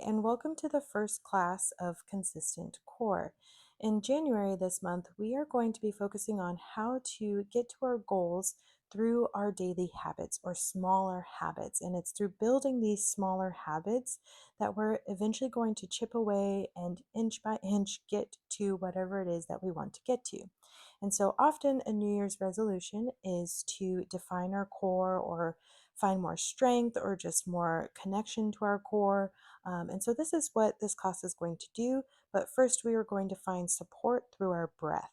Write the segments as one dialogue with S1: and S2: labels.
S1: and welcome to the first class of Consistent Core. In January this month, we are going to be focusing on how to get to our goals through our daily habits or smaller habits. And it's through building these smaller habits that we're eventually going to chip away and inch by inch get to whatever it is that we want to get to. And so often a New Year's resolution is to define our core or find more strength or just more connection to our core. And so this is what this class is going to do. But first, we are going to find support through our breath.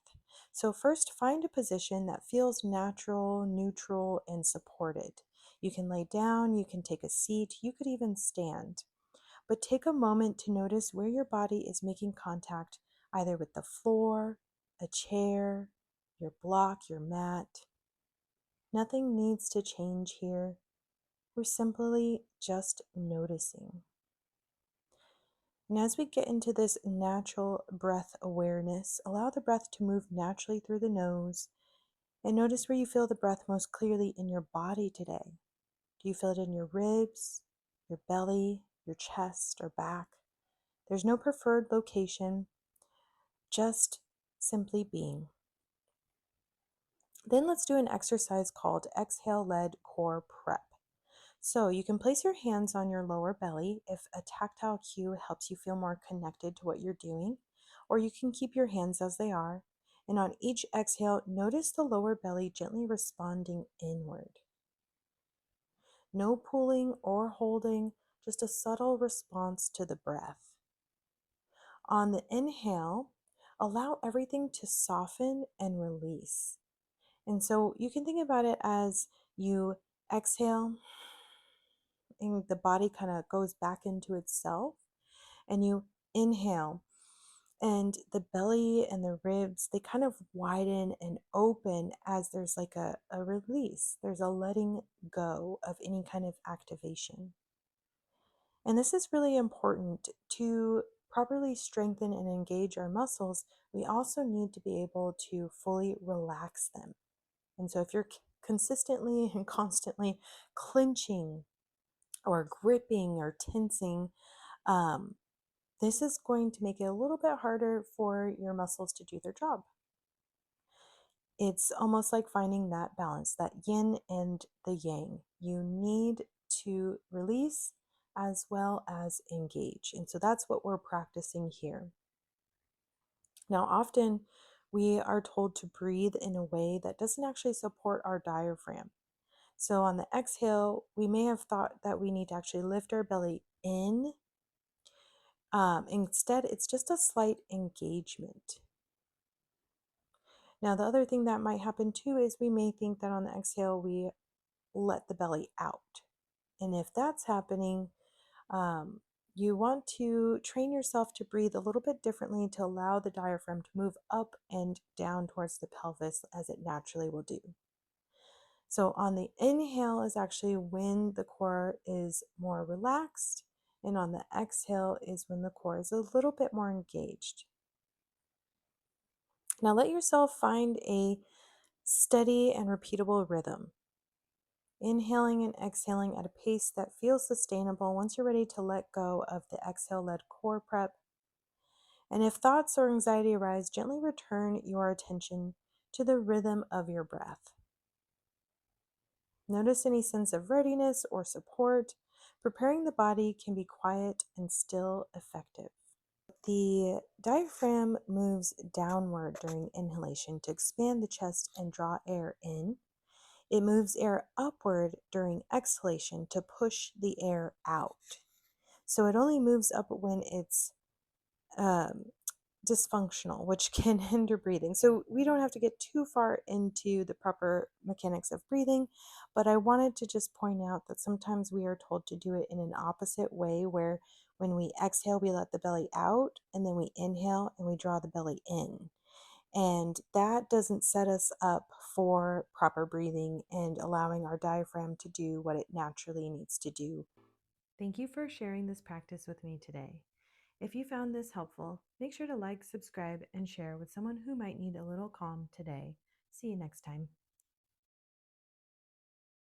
S1: So first, find a position that feels natural, neutral, and supported. You can lay down, you can take a seat, you could even stand. But take a moment to notice where your body is making contact, either with the floor, a chair, your block, your mat. Nothing needs to change here. We're simply just noticing. And as we get into this natural breath awareness, allow the breath to move naturally through the nose and notice where you feel the breath most clearly in your body today. Do you feel it in your ribs, your belly, your chest, or back? There's no preferred location, just simply being. Then let's do an exercise called exhale-led core prep. So you can place your hands on your lower belly if a tactile cue helps you feel more connected to what you're doing, or you can keep your hands as they are. And on each exhale, notice the lower belly gently responding inward. No pulling or holding, just a subtle response to the breath. On the inhale, allow everything to soften and release. And so you can think about it as you exhale and the body kind of goes back into itself, and you inhale and the belly and the ribs, they kind of widen and open as there's like a release. There's a letting go of any kind of activation. And this is really important to properly strengthen and engage our muscles. We also need to be able to fully relax them. And so if you're consistently and constantly clenching or gripping or tensing, this is going to make it a little bit harder for your muscles to do their job. It's almost like finding that balance, that yin and the yang. You need to release as well as engage. And so that's what we're practicing here. Now, often we are told to breathe in a way that doesn't actually support our diaphragm. So on the exhale, we may have thought that we need to actually lift our belly in. Instead, it's just a slight engagement. Now, the other thing that might happen too is we may think that on the exhale, we let the belly out. And if that's happening, you want to train yourself to breathe a little bit differently to allow the diaphragm to move up and down towards the pelvis as it naturally will do. So on the inhale is actually when the core is more relaxed, and on the exhale is when the core is a little bit more engaged. Now let yourself find a steady and repeatable rhythm. Inhaling and exhaling at a pace that feels sustainable once you're ready to let go of the exhale-led core prep. And if thoughts or anxiety arise, gently return your attention to the rhythm of your breath. Notice any sense of readiness or support. Preparing the body can be quiet and still effective. The diaphragm moves downward during inhalation to expand the chest and draw air in. It moves air upward during exhalation to push the air out. So it only moves up when it's dysfunctional, which can hinder breathing. So we don't have to get too far into the proper mechanics of breathing, but I wanted to just point out that sometimes we are told to do it in an opposite way, where when we exhale, we let the belly out, and then we inhale and we draw the belly in. And that doesn't set us up for proper breathing and allowing our diaphragm to do what it naturally needs to do. Thank you for sharing this practice with me today. If you found this helpful, make sure to like, subscribe, and share with someone who might need a little calm today. See you next time.